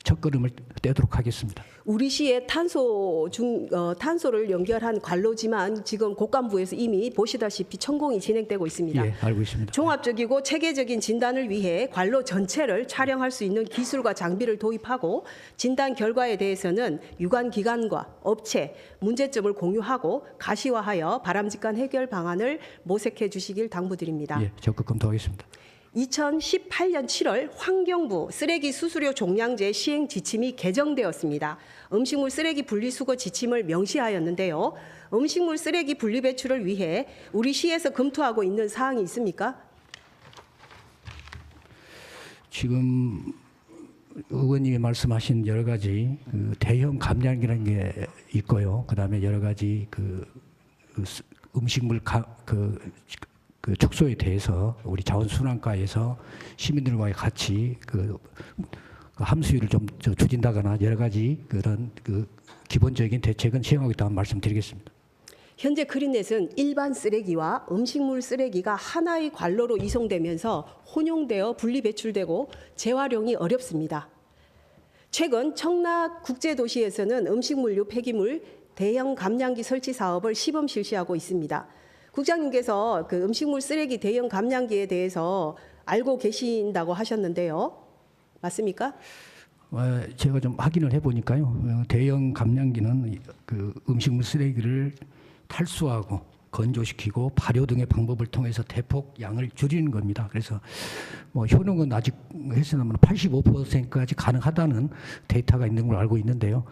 첫걸음을 떼도록 하겠습니다. 우리 시의 탄소를 연결한 관로지만 지금 곡관부에서 이미 보시다시피 천공이 진행되고 있습니다. 예, 알고 있습니다. 종합적이고 체계적인 진단을 위해 관로 전체를 촬영할 수 있는 기술과 장비를 도입하고 진단 결과에 대해서는 유관 기관과 업체, 문제점을 공유하고 가시화하여 바람직한 해결 방안을 모색해 주시길 당부드립니다. 예, 적극 검토하겠습니다. 2018년 7월 환경부 쓰레기 수수료 종량제 시행 지침이 개정되었습니다. 음식물 쓰레기 분리수거 지침을 명시하였는데요. 음식물 쓰레기 분리 배출을 위해 우리 시에서 검토하고 있는 사항이 있습니까? 지금 의원님이 말씀하신 여러 가지 대형 감량이라는 게 있고요. 그다음에 여러 가지 음식물 그 축소에 대해서 우리 자원순환과에서 시민들과 같이 그 함수율을 좀 추진다거나 여러 가지 그런 기본적인 대책은 시행하고 있다는 말씀드리겠습니다. 현재 크린넷은 일반 쓰레기와 음식물 쓰레기가 하나의 관로로 이송되면서 혼용되어 분리 배출되고 재활용이 어렵습니다. 최근 청라국제도시에서는 음식물류 폐기물 대형 감량기 설치 사업을 시범 실시하고 있습니다. 국장님께서 그 음식물 쓰레기 대형 감량기에 대해서 알고 계신다고 하셨는데요. 맞습니까? 제가 좀 확인을 해보니까요. 대형 감량기는 그 음식물 쓰레기를 탈수하고 건조시키고 발효 등의 방법을 통해서 대폭 양을 줄이는 겁니다. 그래서 뭐 효능은 아직 했으나 85%까지 가능하다는 데이터가 있는 걸로 알고 있는데요.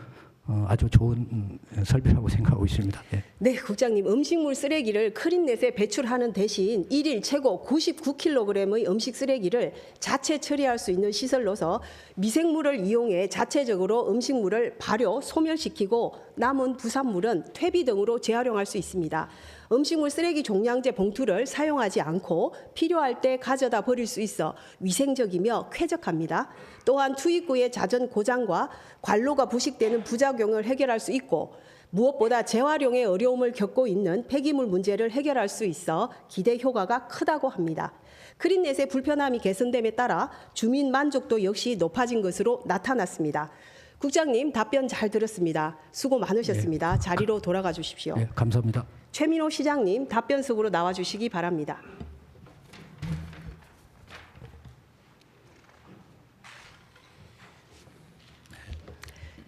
아주 좋은 설비라고 생각하고 있습니다. 예. 네, 국장님. 음식물 쓰레기를 크린넷에 배출하는 대신 일일 최고 99kg의 음식 쓰레기를 자체 처리할 수 있는 시설로서 미생물을 이용해 자체적으로 음식물을 발효, 소멸시키고 남은 부산물은 퇴비 등으로 재활용할 수 있습니다. 음식물 쓰레기 종량제 봉투를 사용하지 않고 필요할 때 가져다 버릴 수 있어 위생적이며 쾌적합니다. 또한 투입구의 잦은 고장과 관로가 부식되는 부작용을 해결할 수 있고 무엇보다 재활용에 어려움을 겪고 있는 폐기물 문제를 해결할 수 있어 기대 효과가 크다고 합니다. 크린넷의 불편함이 개선됨에 따라 주민 만족도 역시 높아진 것으로 나타났습니다. 국장님, 답변 잘 들었습니다. 수고 많으셨습니다. 네. 자리로 돌아가 주십시오. 네, 감사합니다. 최민호 시장님, 답변석으로 나와 주시기 바랍니다.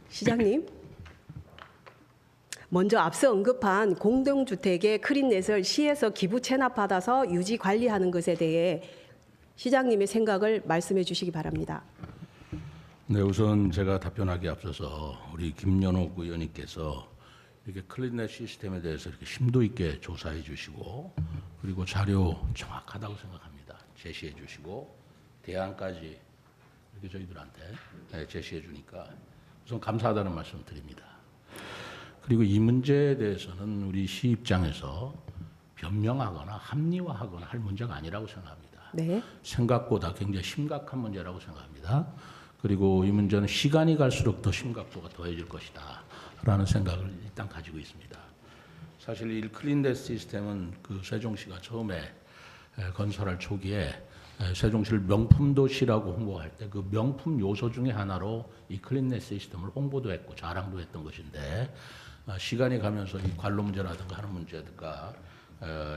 시장님, 먼저 앞서 언급한 공동주택의 크린넷을 시에서 기부 체납받아서 유지 관리하는 것에 대해 시장님의 생각을 말씀해 주시기 바랍니다. 네, 우선 제가 답변하기 앞서서 우리 김연옥 의원님께서 이렇게 클린넷 시스템에 대해서 이렇게 심도 있게 조사해 주시고 그리고 자료 정확하다고 생각합니다. 제시해 주시고 대안까지 이렇게 저희들한테 제시해 주니까 우선 감사하다는 말씀 드립니다. 그리고 이 문제에 대해서는 우리 시 입장에서 변명하거나 합리화하거나 할 문제가 아니라고 생각합니다. 네. 생각보다 굉장히 심각한 문제라고 생각합니다. 그리고 이 문제는 시간이 갈수록 더 심각도가 더해질 것이다 라는 생각을 일단 가지고 있습니다. 사실 이 클린넷 시스템은 그 세종시가 처음에 건설할 초기에 세종시를 명품 도시라고 홍보할 때 그 명품 요소 중에 하나로 이 클린넷 시스템을 홍보도 했고 자랑도 했던 것인데 시간이 가면서 이 관로 문제라든가 하는 문제가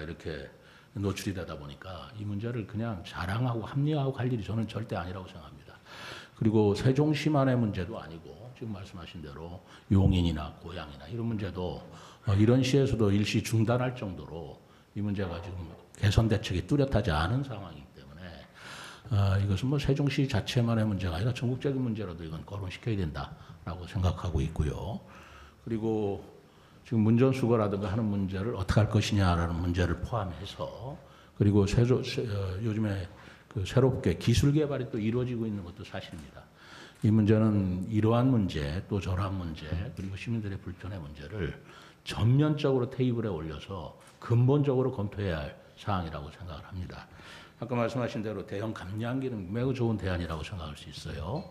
이렇게 노출이 되다 보니까 이 문제를 그냥 자랑하고 합리화하고 할 일이 저는 절대 아니라고 생각합니다. 그리고 세종시만의 문제도 아니고 지금 말씀하신 대로 용인이나 고양이나 이런 문제도 이런 시에서도 일시 중단할 정도로 이 문제가 지금 개선 대책이 뚜렷하지 않은 상황이기 때문에 이것은 뭐 세종시 자체만의 문제가 아니라 전국적인 문제로도 이건 거론시켜야 된다라고 생각하고 있고요. 그리고 지금 문전수거라든가 하는 문제를 어떻게 할 것이냐라는 문제를 포함해서 그리고 요즘에 그 새롭게 기술 개발이 또 이루어지고 있는 것도 사실입니다. 이 문제는 이러한 문제, 또 저러한 문제, 그리고 시민들의 불편의 문제를 전면적으로 테이블에 올려서 근본적으로 검토해야 할 사항이라고 생각을 합니다. 아까 말씀하신 대로 대형 감량기는 매우 좋은 대안이라고 생각할 수 있어요.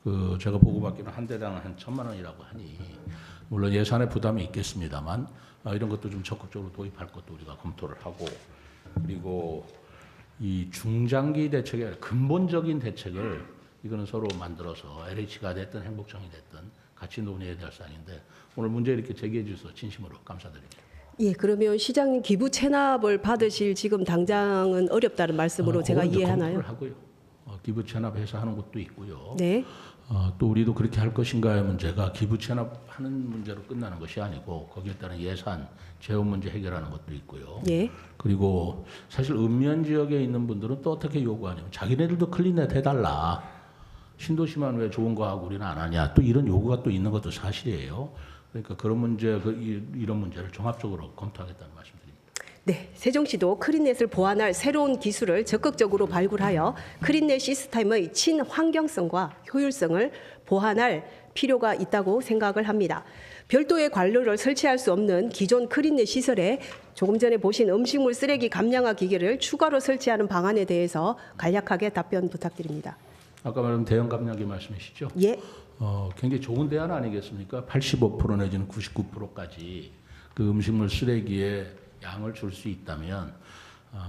그 제가 보고받기는 한 대당 한 1,000만 원이라고 하니 물론 예산의 부담이 있겠습니다만 이런 것도 좀 적극적으로 도입할 것도 우리가 검토를 하고 그리고 이 중장기 대책의 근본적인 대책을 이거는 서로 만들어서 LH가 됐든 행복청이 됐든 같이 논의해야 될 사안인데 오늘 문제 이렇게 제기해 주셔서 진심으로 감사드립니다. 예, 그러면 시장님 기부 체납을 받으실 지금 당장은 어렵다는 말씀으로 제가 이해하나요? 검토를 하고요. 기부 체납해서 하는 것도 있고요. 네. 또 우리도 그렇게 할 것인가의 문제가 기부 체납하는 문제로 끝나는 것이 아니고 거기에 따른 예산, 재원 문제 해결하는 것도 있고요. 예. 그리고 사실 읍면 지역에 있는 분들은 또 어떻게 요구하냐면 자기네들도 클린넷 해달라. 신도시만 왜 좋은 거 하고 우리는 안 하냐. 또 이런 요구가 또 있는 것도 사실이에요. 그러니까 그런 문제, 이런 문제를 종합적으로 검토하겠다는 말씀드립니다. 네, 세종시도 크린넷을 보완할 새로운 기술을 적극적으로 발굴하여 크린넷 시스템의 친환경성과 효율성을 보완할 필요가 있다고 생각을 합니다. 별도의 관로를 설치할 수 없는 기존 크린넷 시설에 조금 전에 보신 음식물 쓰레기 감량화 기계를 추가로 설치하는 방안에 대해서 간략하게 답변 부탁드립니다. 아까 말한 대형 감량기 말씀이시죠? 예. 굉장히 좋은 대안 아니겠습니까? 85% 내지는 99%까지 그 음식물 쓰레기의 양을 줄 수 있다면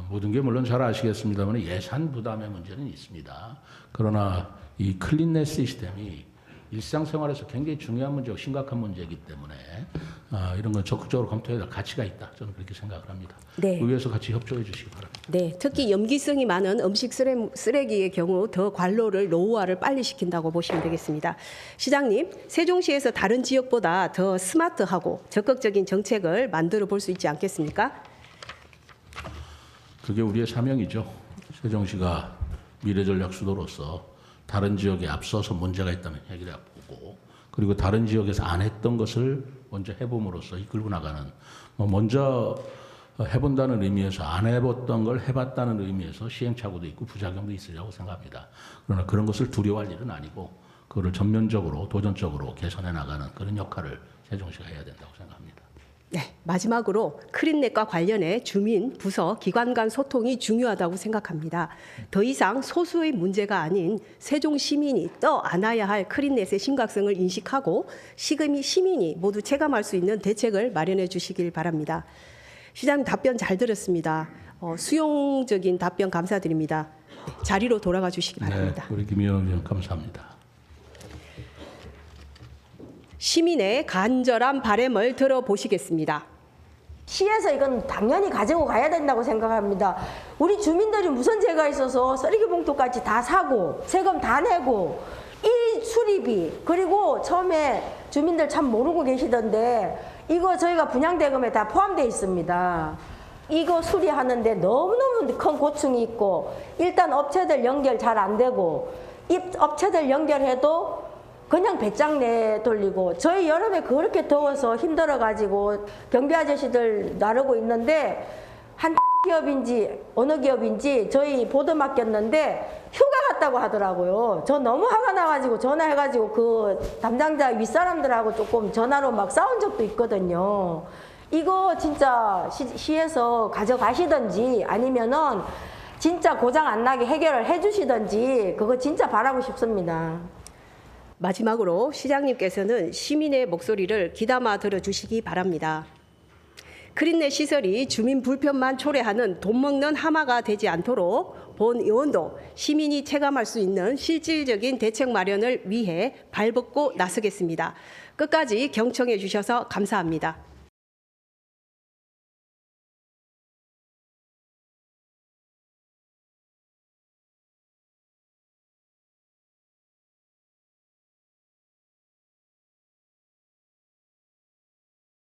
모든 게 물론 잘 아시겠습니다만 예산 부담의 문제는 있습니다. 그러나 이 클린넷 시스템이 일상생활에서 굉장히 중요한 문제고 심각한 문제이기 때문에 이런 건 적극적으로 검토해야 될 가치가 있다. 저는 그렇게 생각을 합니다. 네. 의회에서 같이 협조해 주시기 바랍니다. 네, 특히 염기성이 많은 음식 쓰레기의 경우 더 관로를 노후화를 빨리 시킨다고 보시면 되겠습니다. 시장님, 세종시에서 다른 지역보다 더 스마트하고 적극적인 정책을 만들어 볼 수 있지 않겠습니까? 그게 우리의 사명이죠. 세종시가 미래전략 수도로서 다른 지역에 앞서서 문제가 있다면 해결해 보고 그리고 다른 지역에서 안 했던 것을 먼저 해봄으로써 이끌고 나가는 먼저 해본다는 의미에서 안 해봤던 걸 해봤다는 의미에서 시행착오도 있고 부작용도 있으리라고 생각합니다. 그러나 그런 것을 두려워할 일은 아니고 그거를 전면적으로 도전적으로 개선해 나가는 그런 역할을 세종시가 해야 된다고 생각합니다. 네, 마지막으로 크린넷과 관련해 주민, 부서, 기관 간 소통이 중요하다고 생각합니다. 더 이상 소수의 문제가 아닌 세종 시민이 떠 안아야 할 크린넷의 심각성을 인식하고 시민이 모두 체감할 수 있는 대책을 마련해 주시길 바랍니다. 시장님 답변 잘 들었습니다. 수용적인 답변 감사드립니다. 자리로 돌아가 주시기 바랍니다. 네, 우리 김 의원님 감사합니다. 시민의 간절한 바람을 들어보시겠습니다. 시에서 이건 당연히 가지고 가야 된다고 생각합니다. 우리 주민들이 무슨 죄가 있어서 쓰레기 봉투까지 다 사고 세금 다 내고 이 수리비 그리고 처음에 주민들 참 모르고 계시던데 이거 저희가 분양대금에 다 포함되어 있습니다. 이거 수리하는데 너무너무 큰 고충이 있고 일단 업체들 연결 잘 안 되고 이 업체들 연결해도 그냥 배짱 내돌리고 저희 여름에 그렇게 더워서 힘들어가지고 경비 아저씨들 나르고 있는데 한 기업인지 어느 기업인지 저희 보드 맡겼는데 휴가 갔다고 하더라고요. 저 너무 화가 나가지고 전화해가지고 그 담당자 윗사람들하고 조금 전화로 막 싸운 적도 있거든요. 이거 진짜 시에서 가져가시든지 아니면은 진짜 고장 안 나게 해결을 해주시든지 그거 진짜 바라고 싶습니다. 마지막으로 시장님께서는 시민의 목소리를 귀담아 들어주시기 바랍니다. 크린넷 시설이 주민 불편만 초래하는 돈 먹는 하마가 되지 않도록 본 의원도 시민이 체감할 수 있는 실질적인 대책 마련을 위해 발벗고 나서겠습니다. 끝까지 경청해 주셔서 감사합니다.